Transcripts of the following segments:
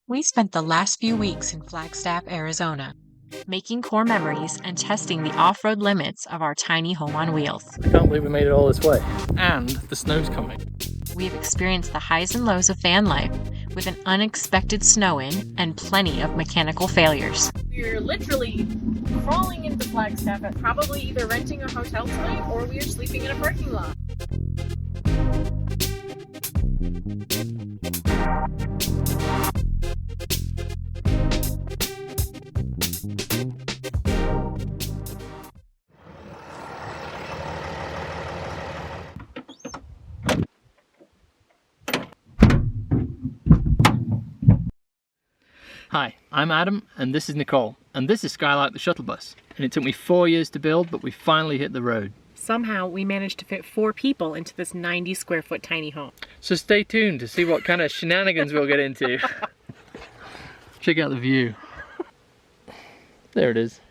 We spent the last few weeks in Flagstaff, Arizona, making core memories and testing the off-road limits of our tiny home on wheels. I can't believe we made it all this way. And the snow's coming. We've experienced the highs and lows of van life with an unexpected snow-in and plenty of mechanical failures. We're literally crawling into Flagstaff, probably either renting a hotel tonight or we are sleeping in a parking lot. Hi, I'm Adam, and this is Nicole, and this is Skylark The Shuttlebus, and it took me 4 years to build, but we finally hit the road. Somehow we managed to fit 4 people into this 90 square foot tiny home. So stay tuned to see what kind of shenanigans we'll get into. Check out the view. There it is.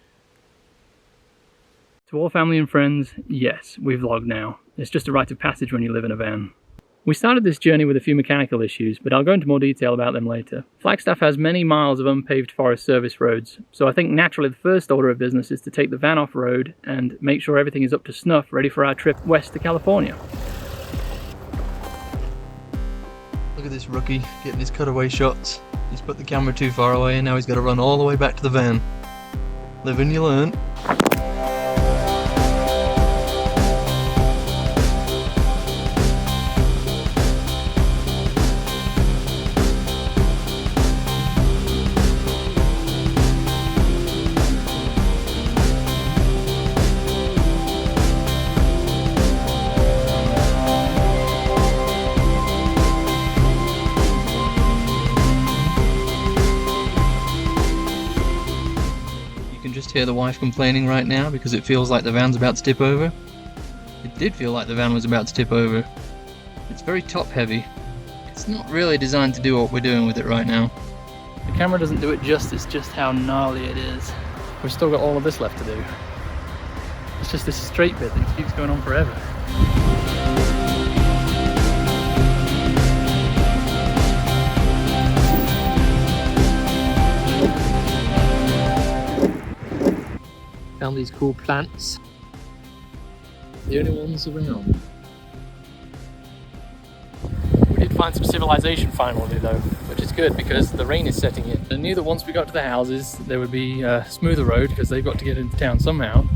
To all family and friends, yes, we vlog now. It's just a rite of passage when you live in a van. We started this journey with a few mechanical issues, but I'll go into more detail about them later. Flagstaff has many miles of unpaved Forest Service roads, so I think naturally the first order of business is to take the van off-road and make sure everything is up to snuff, ready for our trip west to California. Look at this rookie getting his cutaway shots. He's put the camera too far away and now he's got to run all the way back to the van. Live and you learn. Just hear the wife complaining right now because it feels like the van's about to tip over. It did feel like the van was about to tip over. It's very top heavy. It's not really designed to do what we're doing with it right now. The camera doesn't do it justice just how gnarly it is. We've still got all of this left to do. It's just this straight bit that keeps going on forever. Found these cool plants. The only ones around. We did find some civilization finally though, which is good because the rain is setting in. I knew that once we got to the houses there would be a smoother road because they've got to get into town somehow.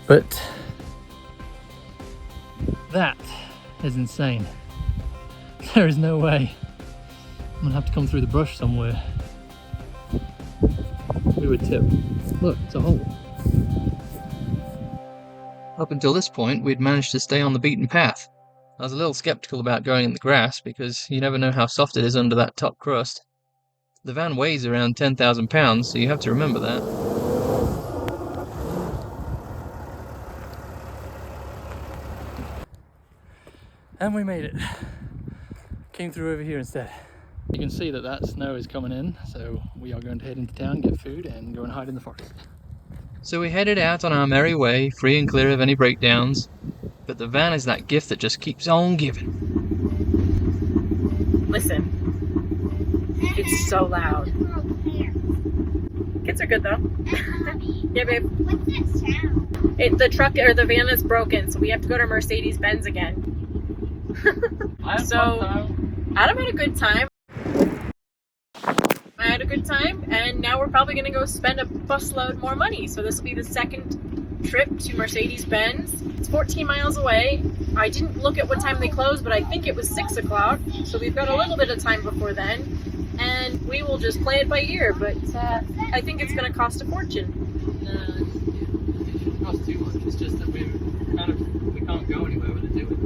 But that is insane. There is no way. I'm gonna have to come through the brush somewhere. We would tip. Look, it's a hole. Up until this point, we'd managed to stay on the beaten path. I was a little skeptical about going in the grass because you never know how soft it is under that top crust. The van weighs around 10,000 pounds, so you have to remember that. And we made it. Came through over here instead. You can see that that snow is coming in, so we are going to head into town, get food, and go and hide in the forest. So we headed out on our merry way, free and clear of any breakdowns. But the van is that gift that just keeps on giving. Listen, it's so loud. Kids are good though. Yeah, babe. What's this sound? The truck or the van is broken, so we have to go to Mercedes-Benz again. So, Adam had a good time. I had a good time, and now we're probably going to go spend a busload more money. So this will be the second trip to Mercedes-Benz. It's 14 miles away. I didn't look at what time they closed, but I think it was 6 o'clock. So we've got a little bit of time before then. And we will just play it by ear, but I think it's going to cost a fortune. No, it shouldn't cost too much. It's just that we can't go anywhere with it, do we?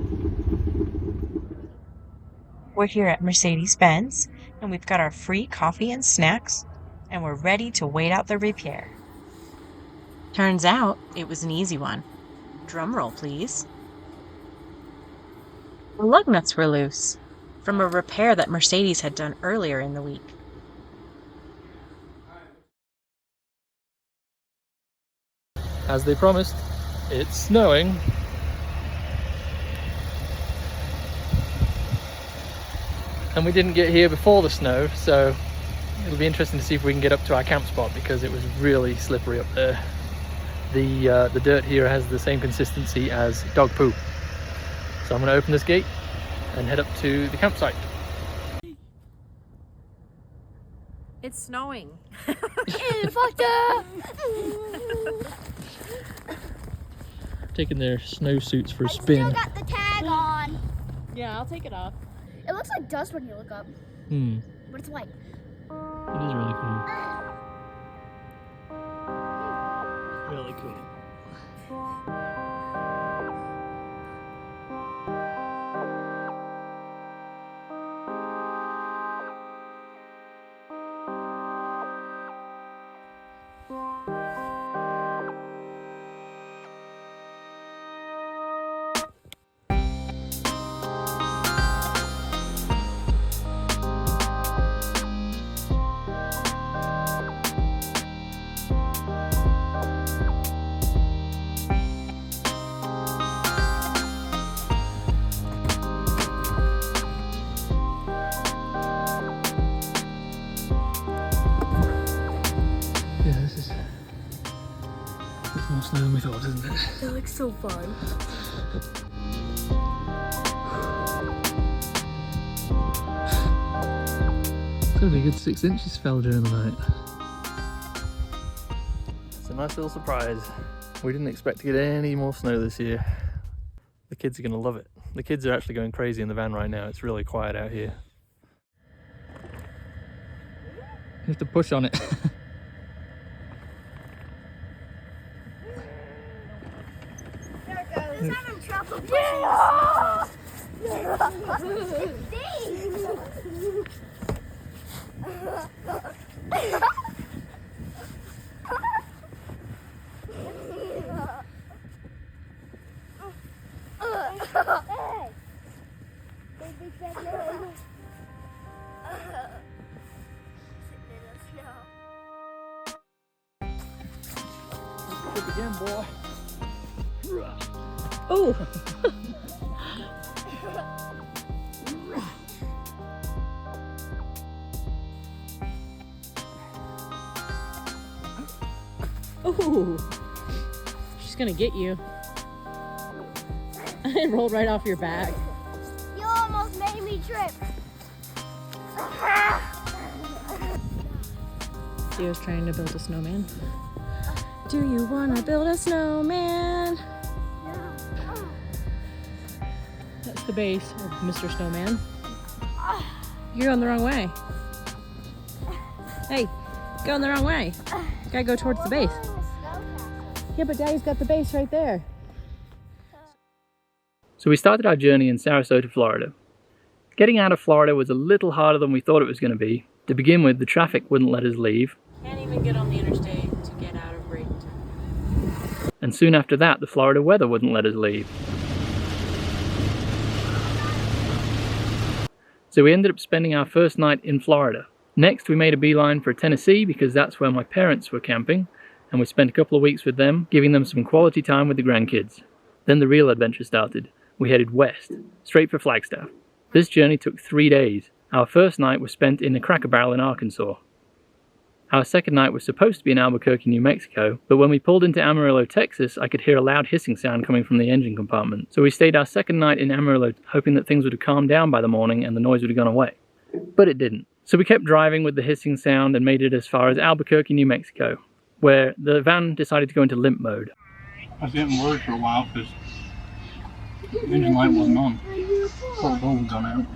We're here at Mercedes-Benz, and we've got our free coffee and snacks, and we're ready to wait out the repair. Turns out it was an easy one. Drum roll, please. The lug nuts were loose from a repair that Mercedes had done earlier in the week. As they promised, it's snowing. And we didn't get here before the snow, so It'll be interesting to see if we can get up to our camp spot because it was really slippery up there. The dirt here has the same consistency as dog poo. So I'm going to open this gate and head up to the campsite. It's snowing. Taking their snowsuits for a I spin. still got the tag on. Yeah, I'll take it off. It looks like dust when you look up, but it's white. It is really cool. Really cool. Yeah, this is more snow than we thought, isn't it? That looks so fun. It's gonna be a good 6 inches fell during the night. It's a nice little surprise. We didn't expect to get any more snow this year. The kids are gonna love it. The kids are actually going crazy in the van right now. It's really quiet out here. You have to push on it. He's having trouble pushing Trip again, boy. Oh! Oh! She's gonna get you. It rolled right off your back. You almost made me trip. Theo's trying to build a snowman. Do you want to build a snowman? That's the base of Mr. Snowman. You're going the wrong way. Hey, going the wrong way. Gotta go towards the base. Yeah, but Daddy's got the base right there. So we started our journey in Sarasota, Florida. Getting out of Florida was a little harder than we thought it was going to be. To begin with, the traffic wouldn't let us leave. Can't even get on the interstate to get out of Bradenton. And soon after that, the Florida weather wouldn't let us leave. So we ended up spending our first night in Florida. Next, we made a beeline for Tennessee because that's where my parents were camping, and we spent a couple of weeks with them, giving them some quality time with the grandkids. Then the real adventure started. We headed west, straight for Flagstaff. This journey took 3 days. Our first night was spent in a Cracker Barrel in Arkansas. Our second night was supposed to be in Albuquerque, New Mexico, but when we pulled into Amarillo, Texas, I could hear a loud hissing sound coming from the engine compartment. So we stayed our second night in Amarillo, hoping that things would have calmed down by the morning and the noise would have gone away. But it didn't. So we kept driving with the hissing sound and made it as far as Albuquerque, New Mexico, where the van decided to go into limp mode. I was getting worried for a while because the engine light wasn't on. Whole bulb had gone out.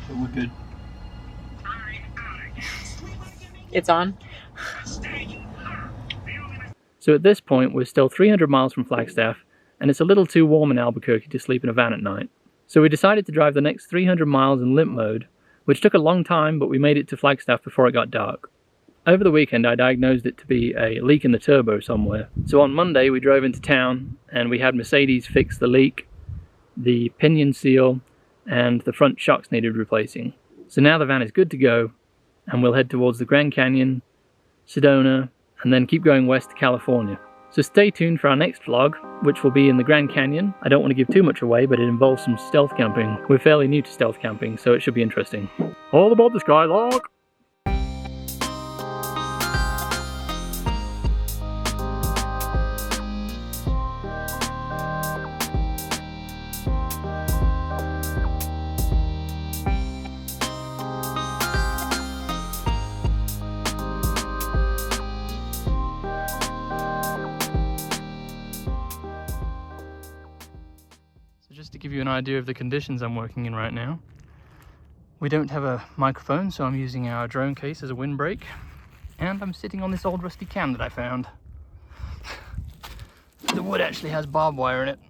But we're good. It's on. So at this point, we're still 300 miles from Flagstaff, and it's a little too warm in Albuquerque to sleep in a van at night. So we decided to drive the next 300 miles in limp mode, which took a long time, but we made it to Flagstaff before it got dark. Over the weekend, I diagnosed it to be a leak in the turbo somewhere. So on Monday, we drove into town, and we had Mercedes fix the leak, the pinion seal, and the front shocks needed replacing. So now the van is good to go, and we'll head towards the Grand Canyon, Sedona, and then keep going west to California. So stay tuned for our next vlog, which will be in the Grand Canyon. I don't want to give too much away, but it involves some stealth camping. We're fairly new to stealth camping, so it should be interesting. All aboard the Skylark! give you an idea of the conditions I'm working in right now. We don't have a microphone, so I'm using our drone case as a windbreak. And I'm sitting on this old rusty can that I found. The wood actually has barbed wire in it,